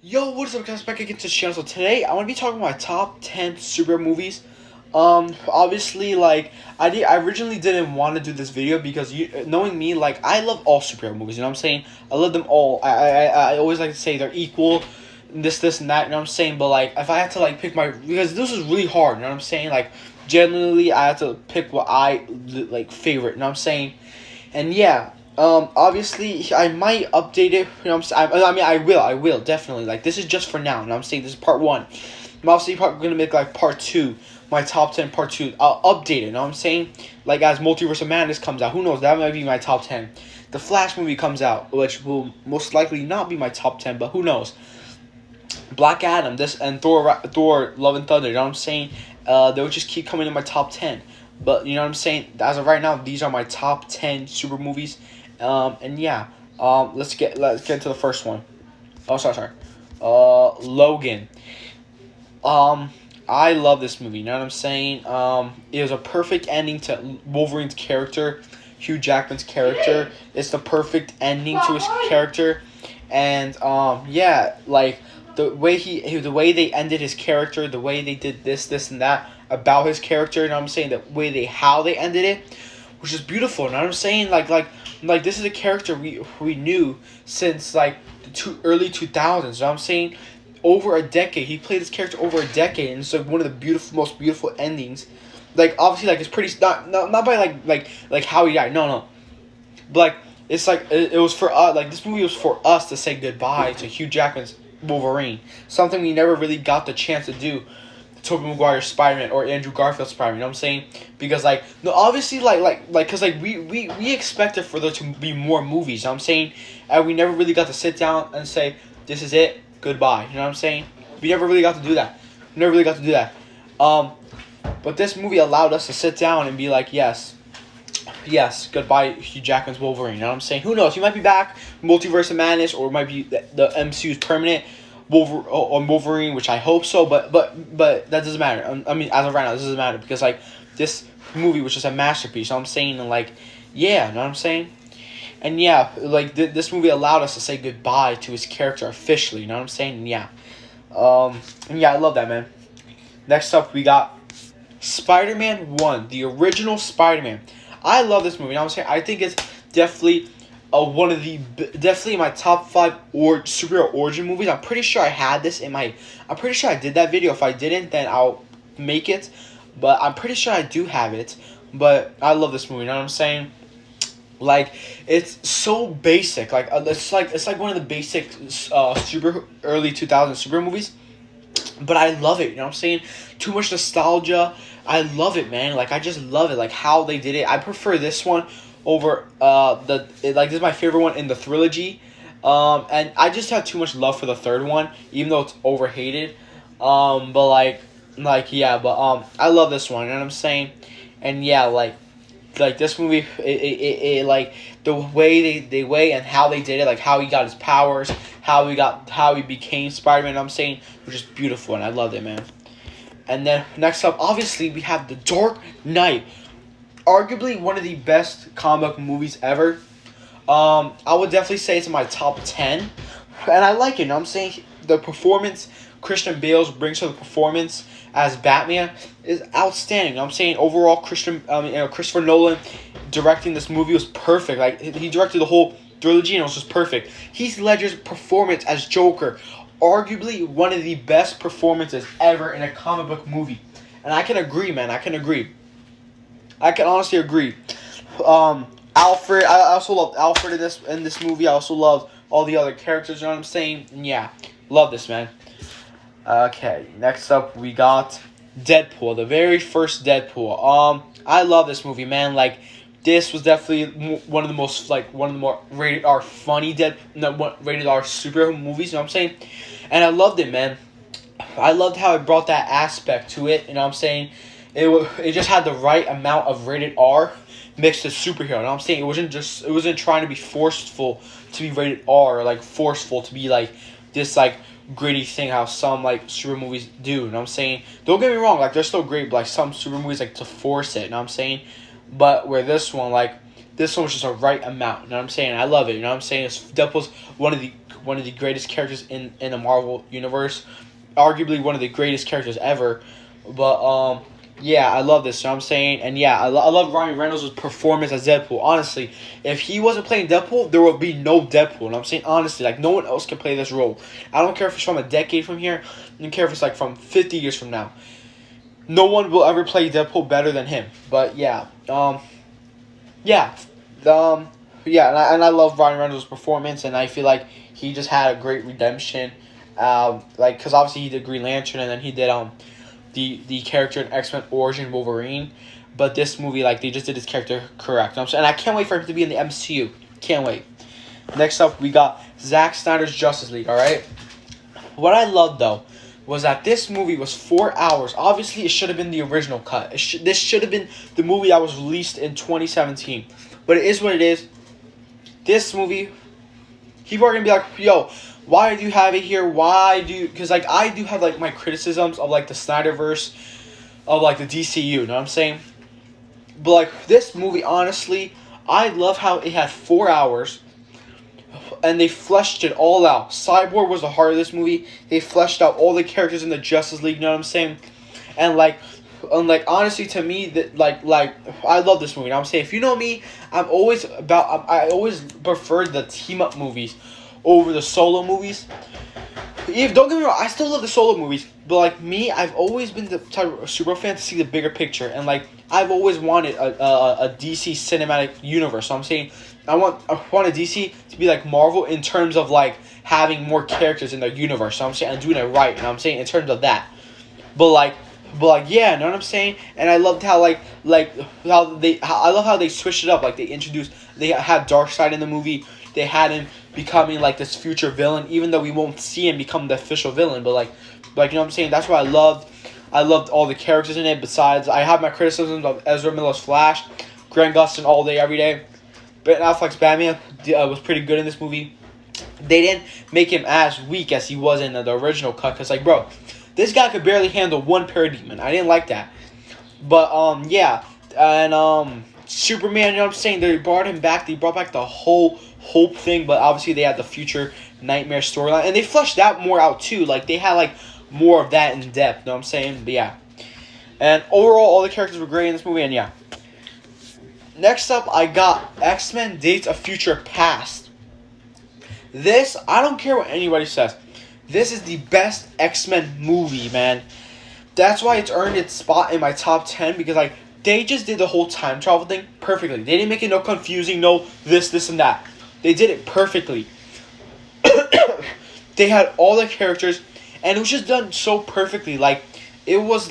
Yo, what is up, guys? Back again to the channel. So today I want to be talking about my top 10 superhero movies. Obviously, like I originally didn't want to do this video because knowing me, like I love all superhero movies. You know what I'm saying? I love them all. I always like to say they're equal, this and that. You know what I'm saying? But like if I had to like pick my, because this is really hard. You know what I'm saying? Like generally I have to pick what I like favorite. You know what I'm saying? And yeah, obviously I might update it. You know what I'm saying? I mean, I will definitely. Like this is just for now. You know what I'm saying? This is part one. I'm obviously probably gonna make like part two, my top 10 part two. I'll update it. You know what I'm saying? Like as Multiverse of Madness comes out, who knows? That might be my top 10. The Flash movie comes out, which will most likely not be my top 10, but who knows? Black Adam, this and Thor, Love and Thunder. You know what I'm saying? They'll just keep coming in my top 10. But you know what I'm saying? As of right now, these are my top 10 super movies. And yeah, let's get into the first one. Oh, sorry. Logan. Um, I love this movie. You know what I'm saying? It was a perfect ending to Wolverine's character, Hugh Jackman's character. It's the perfect ending to his character, and yeah, like the way they ended his character, the way they did this and that about his character. You know what I'm saying? The way how they ended it, which is beautiful. You know what I'm saying? Like this is a character we knew since like the early 2000s. You know what I'm saying? Over a decade. He played this character over a decade, and it's like one of the most beautiful endings. Like obviously, like it's pretty not by like how he died. No, but like it's like it was for us. Like this movie was for us to say goodbye to Hugh Jackman's Wolverine. Something we never really got the chance to do. Tobey Maguire's Spider-Man or Andrew Garfield's Spider-Man, you know what I'm saying? Because like no, obviously because like we expected for there to be more movies, you know what I'm saying? And we never really got to sit down and say this is it, goodbye. You know what I'm saying? We never really got to do that. We never really got to do that. But this movie allowed us to sit down and be like, yes, goodbye, Hugh Jackman's Wolverine. You know what I'm saying? Who knows? He might be back, Multiverse of Madness, or it might be the MCU's permanent Wolverine, which I hope so. But that doesn't matter. I mean, as of right now, this doesn't matter because like this movie was just a masterpiece. You know what I'm saying? And like, yeah, you know what I'm saying? And yeah, like this movie allowed us to say goodbye to his character officially. You know what I'm saying? And yeah, and yeah, I love that, man. Next up, we got Spider-Man 1, the original Spider-Man. I love this movie. You know what I'm saying? I think it's definitely one of the definitely my top 5 or superhero origin movies. I'm pretty sure I had this in my. I'm pretty sure I did that video. If I didn't, then I'll make it. But I'm pretty sure I do have it. But I love this movie. You know what I'm saying? Like it's so basic. Like it's like one of the basic super early 2000s super movies. But I love it. You know what I'm saying? Too much nostalgia. I love it, man. Like I just love it. Like how they did it. I prefer this one over like this is my favorite one in the trilogy. And I just have too much love for the third one, even though it's overhated. But like yeah, but I love this one. You know what I'm saying? And yeah, like this movie, it like the way they way and how they did it, like how he got his powers, how he became Spider-Man. I'm saying, which is beautiful, and I loved it, man. And then next up, obviously, we have The Dark Knight, arguably one of the best comic book movies ever. I would definitely say it's in my top 10, and I like it. You know what I'm saying? The performance Christian Bale brings to the performance as Batman is outstanding. You know what I'm saying? Overall, Christopher Nolan directing this movie was perfect. Like he directed the whole trilogy and it was just perfect. Heath Ledger's performance as Joker, arguably one of the best performances ever in a comic book movie. And I can agree, man. I can agree. I can honestly agree. Alfred, I also loved Alfred in this movie. I also love all the other characters. You know what I'm saying? And yeah, love this, man. Okay, next up we got Deadpool, the very first Deadpool. I love this movie, man. Like, this was definitely one of the more rated R funny rated R superhero movies. You know what I'm saying? And I loved it, man. I loved how it brought that aspect to it. You know what I'm saying? It just had the right amount of rated R mixed with superhero. You know what I'm saying? It wasn't trying to be forceful to be rated R or like forceful to be like this like gritty thing how some like super movies do. You know what I'm saying? Don't get me wrong, like they're still great, but like some super movies like to force it. You know what I'm saying? But where this one was just a right amount. You know what I'm saying? I love it. You know what I'm saying? Deadpool's one of the greatest characters in the Marvel universe, arguably one of the greatest characters ever. But yeah, I love this. You know what I'm saying? And yeah, I love Ryan Reynolds' performance as Deadpool. Honestly, if he wasn't playing Deadpool, there would be no Deadpool. And I'm saying honestly, like no one else can play this role. I don't care if it's from a decade from here. I don't care if it's like from 50 years from now. No one will ever play Deadpool better than him. But yeah, yeah, and I love Ryan Reynolds' performance, and I feel like he just had a great redemption. Like, cause obviously he did Green Lantern, and then he did the character in XMen Origin Wolverine. But this movie, like, they just did his character correct. You know what I'm saying? And I can't wait for him to be in the MCU. Can't wait. Next up, we got Zack Snyder's Justice League. All right. What I loved though was that this movie was 4 hours. Obviously, it should have been the original cut. This should have been the movie that was released in 2017. But it is what it is. This movie, people are gonna be like, yo, why do you have it here? Why do you? Because like I do have like my criticisms of like the Snyderverse, of like the DCU. You know what I'm saying? But like this movie, honestly, I love how it had 4 hours, and they fleshed it all out. Cyborg was the heart of this movie. They fleshed out all the characters in the Justice League. You know what I'm saying? And like honestly, to me, that like I love this movie. You know what I'm saying? If you know me, I always preferred the team up movies over the solo movies. Don't get me wrong, I still love the solo movies, but like me, I've always been the type of super fan to see the bigger picture, and like I've always wanted a DC cinematic universe. So I'm saying I want a DC to be like Marvel in terms of like having more characters in their universe. So I'm saying I'm doing it right, and I'm saying in terms of that, but like yeah, you know what I'm saying? And I loved how I love how they switched it up. Like they had Darkseid in the movie. They had him becoming like this future villain, even though we won't see him become the official villain. But like you know what I'm saying? That's what I loved. I loved all the characters in it. Besides, I have my criticisms of Ezra Miller's Flash, Grant Gustin all day, every day. Ben Affleck's Batman was pretty good in this movie. They didn't make him as weak as he was in the original cut. Cause like, bro, this guy could barely handle one parademon. I didn't like that. But yeah, and Superman. You know what I'm saying? They brought him back. They brought back the whole Hope thing. But obviously they had the future Nightmare storyline, and they fleshed that more out too. Like they had like more of that in depth. You know what I'm saying? But yeah. And overall, all the characters were great in this movie. And yeah. Next up, I got X-Men Days of Future Past. This, I don't care what anybody says. This is the best X-Men movie, man. That's why it's earned its spot in my top 10, because like they just did the whole time travel thing perfectly. They didn't make it no confusing, no this, and that. They did it perfectly. They had all the characters, and it was just done so perfectly. Like, it was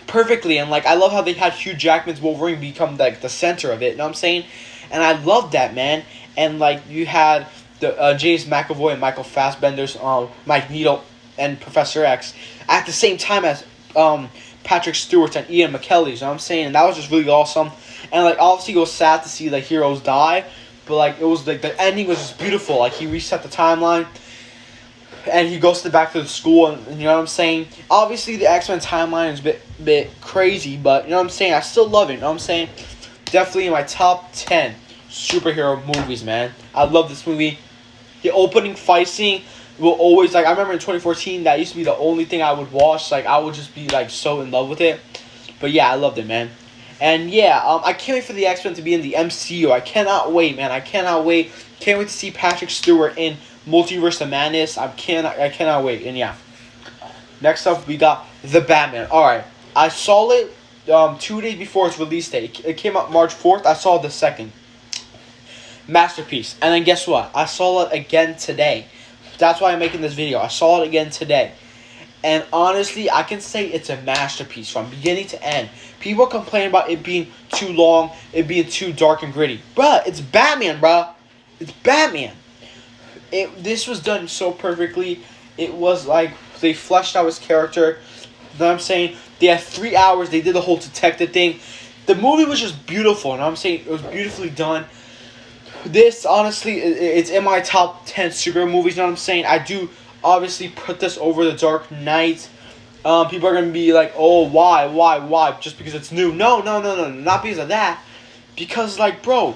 perfectly, and like I love how they had Hugh Jackman's Wolverine become like the center of it. You know what I'm saying? And I love that, man. And like you had the James McAvoy and Michael Fassbender's Magneto and Professor X at the same time as Patrick Stewart and Ian McKellen's. You know what I'm saying? And that was just really awesome. And like obviously it was sad to see the heroes die, but like it was like the ending was just beautiful. Like he reset the timeline, and he goes back to the school, and you know what I'm saying? Obviously the X-Men timeline is a bit crazy, but you know what I'm saying? I still love it. You know what I'm saying? Definitely in my top 10 superhero movies, man. I love this movie. The opening fight scene will always, like, I remember in 2014, that used to be the only thing I would watch. Like, I would just be, like, so in love with it. But, yeah, I loved it, man. And, yeah, I can't wait for the X-Men to be in the MCU. I cannot wait, man. I cannot wait. Can't wait to see Patrick Stewart in Multiverse of Madness. I cannot wait. And, yeah. Next up, we got The Batman. Alright. I saw it 2 days before its release date. It came out March 4th. I saw it the 2nd. Masterpiece. And then guess what? I saw it again today. That's why I'm making this video. I saw it again today. And honestly, I can say it's a masterpiece from beginning to end. People complain about it being too long, it being too dark and gritty. Bruh, it's Batman, bruh. It's Batman. This was done so perfectly. It was like they fleshed out his character. You know what I'm saying? They had 3 hours. They did the whole detective thing. The movie was just beautiful. You know what I'm saying? It was beautifully done. This, honestly, it's in my top 10 superhero movies. You know what I'm saying? I do obviously put this over The Dark Knight. People are going to be like, oh, why? Just because it's new. No. Not because of that. Because, like, bro,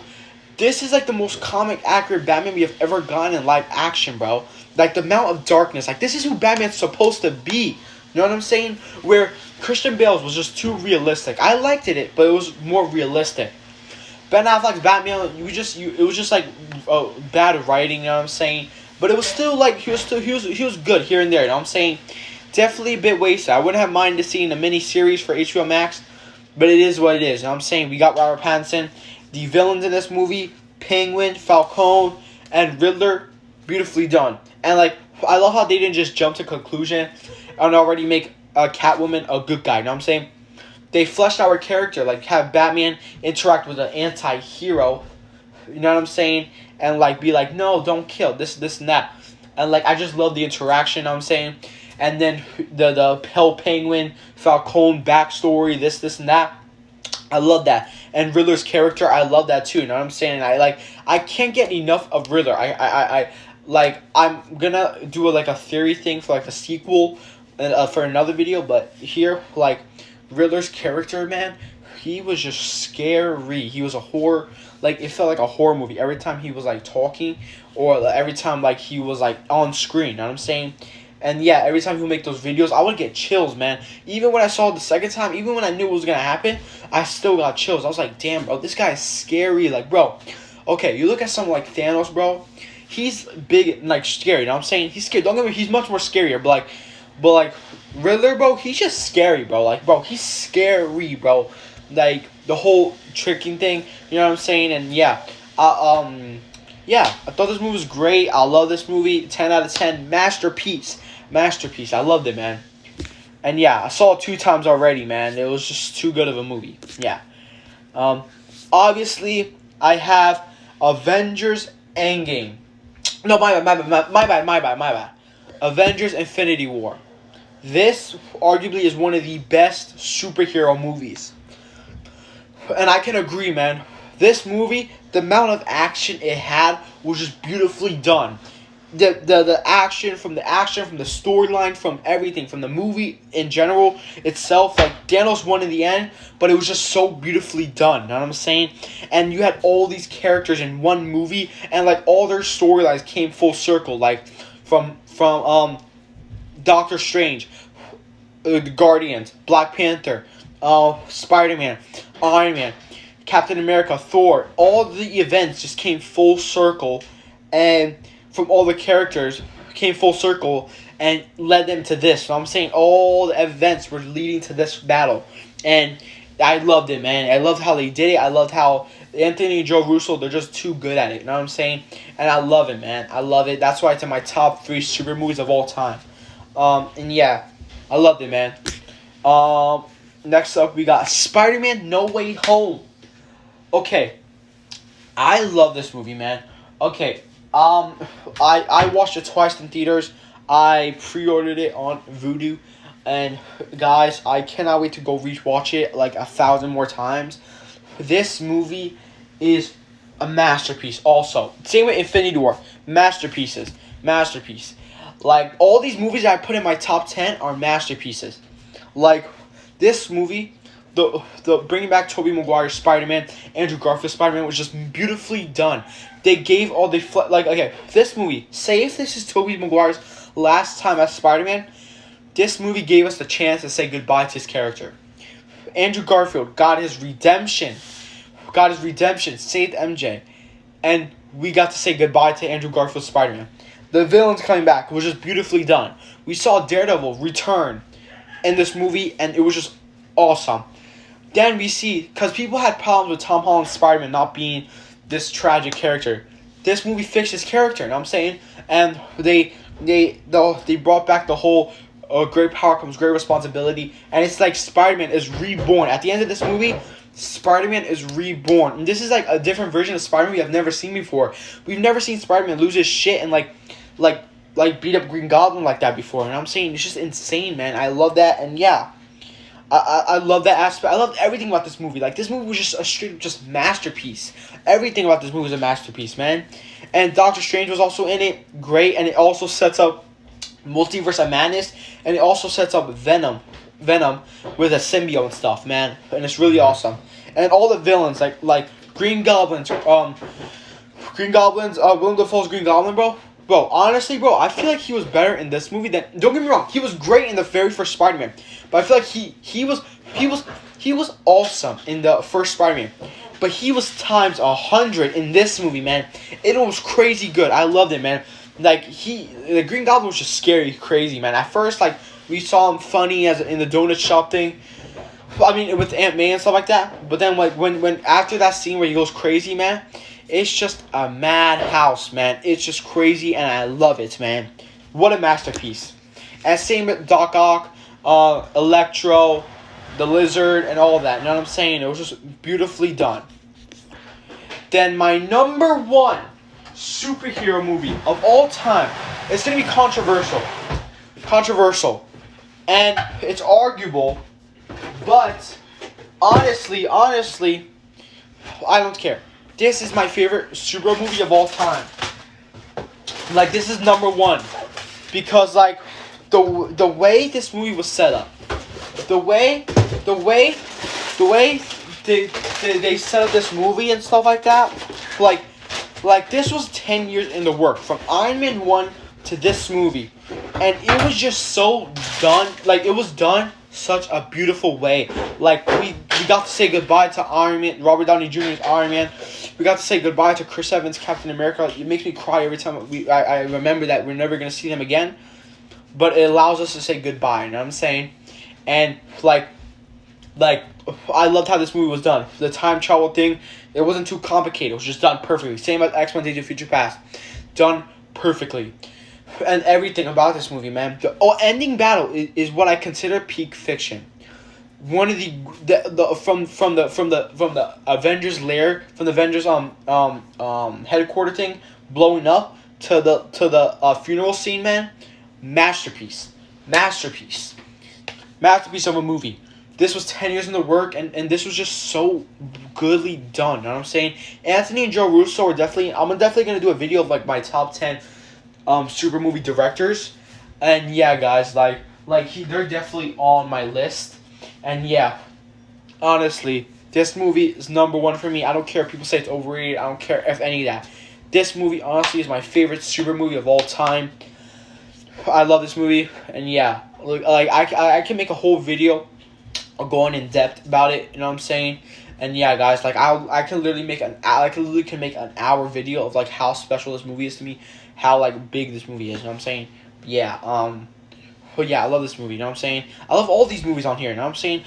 this is like the most comic accurate Batman we have ever gotten in live action, bro. Like the amount of darkness, like this is who Batman's supposed to be. You know what I'm saying? Where Christian Bale's was just too realistic. I liked it, but it was more realistic. Ben Affleck's Batman, it was just like bad writing. You know what I'm saying? But it was still like he was good here and there. You know what I'm saying? Definitely a bit wasted. I wouldn't have minded seeing a mini series for HBO Max, but it is what it is. You know what I'm saying? We got Robert Pattinson. The villains in this movie, Penguin, Falcone, and Riddler, beautifully done. And like, I love how they didn't just jump to conclusion and already make Catwoman a good guy. You know what I'm saying? They fleshed out her character, like have Batman interact with an anti-hero. You know what I'm saying? And like be like, no, don't kill this, and that. And like, I just love the interaction. You know what I'm saying? And then the Hell Penguin, Falcone backstory, this, and that. I love that. And Riddler's character, I love that too. You know what I'm saying? I can't get enough of Riddler. I'm gonna do a theory thing for like a sequel for another video, but here like Riddler's character, man, he was just scary. He was a horror, like it felt like a horror movie every time he was like talking, or every time like he was like on screen. You know what I'm saying? And yeah, every time he would make those videos, I would get chills, man. Even when I saw it the second time, even when I knew it was gonna happen, I still got chills. I was like, damn, bro, this guy is scary. Like, bro, okay, you look at someone like Thanos, bro. He's big and like scary. You know what I'm saying? He's scary. Don't get me. He's much more scarier. But Riddler, bro, he's just scary, bro. Like, bro, he's scary, bro. Like the whole tricking thing. You know what I'm saying? And yeah, yeah, I thought this movie was great. I love this movie. 10 out of 10. Masterpiece. I loved it, man. And yeah, I saw it 2 times already, man. It was just too good of a movie. Yeah. Obviously, I have Avengers Endgame. No, my bad. Avengers Infinity War. This arguably is one of the best superhero movies. And I can agree, man. This movie, the amount of action it had was just beautifully done. The action, from the storyline, from everything, from the movie in general itself, like Thanos won in the end, but it was just so beautifully done. You know what I'm saying? And you had all these characters in one movie, and like all their storylines came full circle. Like from Doctor Strange, the Guardians, Black Panther, Spider-Man, Iron Man, Captain America, Thor. All the events just came full circle, and from all the characters came full circle and led them to this. So I'm saying all the events were leading to this battle. And I loved it, man. I loved how they did it. I loved how Anthony and Joe Russo, they're just too good at it. You know what I'm saying? And I love it, man. I love it. That's why it's in my top 3 super movies of all time. And yeah, I loved it, man. Next up, we got SpiderMan No Way Home. Okay. I love this movie, man. Okay. I watched it twice in theaters. I pre-ordered it on Vudu, and guys, I cannot wait to go rewatch it like 1,000 more times. This movie is a masterpiece. Also, same with Infinity War, masterpiece. Like all these movies that I put in my top 10 are masterpieces. Like this movie, the bringing back Tobey Maguire's Spider-Man, Andrew Garfield's Spider-Man was just beautifully done. They gave all the okay, this movie, say if this is Tobey Maguire's last time as Spider-Man, this movie gave us the chance to say goodbye to his character. Andrew Garfield got his redemption, saved MJ, and we got to say goodbye to Andrew Garfield's Spider-Man. The villains coming back was just beautifully done. We saw Daredevil return in this movie, and it was just awesome. Then we see, because people had problems with Tom Holland's Spider-Man not being this tragic character, this movie fixed his character, you know what I'm saying? And they brought back the whole great power comes great responsibility, and it's like Spider-Man is reborn. At the end of this movie, Spider-Man is reborn. And this is like a different version of Spider-Man we have never seen before. We've never seen Spider-Man lose his shit and like beat up Green Goblin like that before. And I'm saying it's just insane, man. I love that, and yeah. I love that aspect. I loved everything about this movie. Like, this movie was just a straight up just masterpiece. Everything about this movie was a masterpiece, man. And Doctor Strange was also in it. Great. And it also sets up Multiverse of Madness. And it also sets up Venom with a symbiote and stuff, man. And it's really awesome. And all the villains, like Green Goblins, Willem Dafoe's Green Goblin, bro. Bro, honestly, bro, I feel like he was better in this movie than. Don't get me wrong, he was great in the very first Spider-Man, but I feel like he was awesome in the first Spider-Man, but he was times 100 in this movie, man. It was crazy good. I loved it, man. Like the Green Goblin was just scary, crazy, man. At first, like we saw him funny as in the donut shop thing. I mean, with Aunt May and stuff like that. But then, like when after that scene where he goes crazy, man. It's just a madhouse, man. It's just crazy, and I love it, man. What a masterpiece. And same with Doc Ock, Electro, the Lizard, and all of that. You know what I'm saying? It was just beautifully done. Then my number one superhero movie of all time. It's going to be controversial. Controversial. And it's arguable. But, honestly, I don't care. This is my favorite superhero movie of all time. Like, this is number one. Because, like, the way this movie was set up. The way they set up this movie and stuff like that. Like this was 10 years in the work. From Iron Man 1 to this movie. And it was just so done. Like, it was done such a beautiful way. Like, we got to say goodbye to Iron Man, Robert Downey Jr.'s Iron Man. We got to say goodbye to Chris Evans' Captain America. It makes me cry every time I remember that we're never going to see them again. But it allows us to say goodbye, you know what I'm saying? And, like, I loved how this movie was done. The time travel thing, it wasn't too complicated. It was just done perfectly. Same as XMen Days of Future Past. Done perfectly. And everything about this movie, man. The ending battle is what I consider peak fiction. One of from the Avengers lair, from the Avengers headquarter thing blowing up to the funeral scene, man. Masterpiece of a movie. This was 10 years in the work, and this was just so goodly done. You know what I'm saying? Anthony and Joe Russo are definitely. I'm definitely gonna do a video of like my top 10 super movie directors, and yeah, guys, they're definitely on my list, and yeah, honestly, this movie is number one for me. I don't care if people say it's overrated. I don't care if any of that. This movie honestly is my favorite super movie of all time. I love this movie, and yeah, like I can make a whole video going in depth about it. You know what I'm saying? And yeah, guys, like I can literally make an hour video of like how special this movie is to me, how like big this movie is. You know what I'm saying? Yeah. But yeah, I love this movie. You know what I'm saying? I love all these movies on here. You know what I'm saying?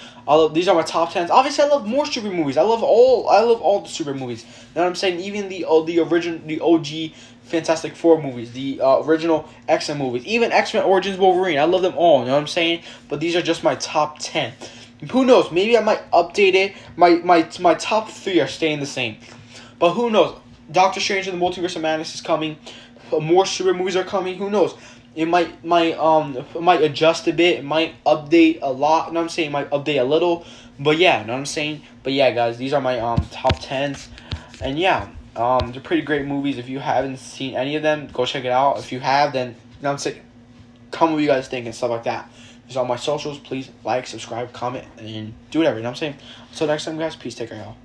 These are my top 10s. Obviously, I love more super movies. I love all the super movies. You know what I'm saying? Even the OG Fantastic Four movies, the original XMen movies, even X-Men Origins Wolverine. I love them all. You know what I'm saying? But these are just my top 10. Who knows? Maybe I might update it. My top 3 are staying the same. But who knows? Doctor Strange and the Multiverse of Madness is coming. More super movies are coming. Who knows? It might adjust a bit. It might update a lot. You know what I'm saying? It might update a little. But yeah, you know what I'm saying? But yeah, guys, these are my top 10s. And yeah, they're pretty great movies. If you haven't seen any of them, go check it out. If you have, then you know what I'm saying? Comment what you guys think and stuff like that. These are all my socials. Please like, subscribe, comment, and do whatever. You know what I'm saying? Until next time, guys, peace. Take care, y'all.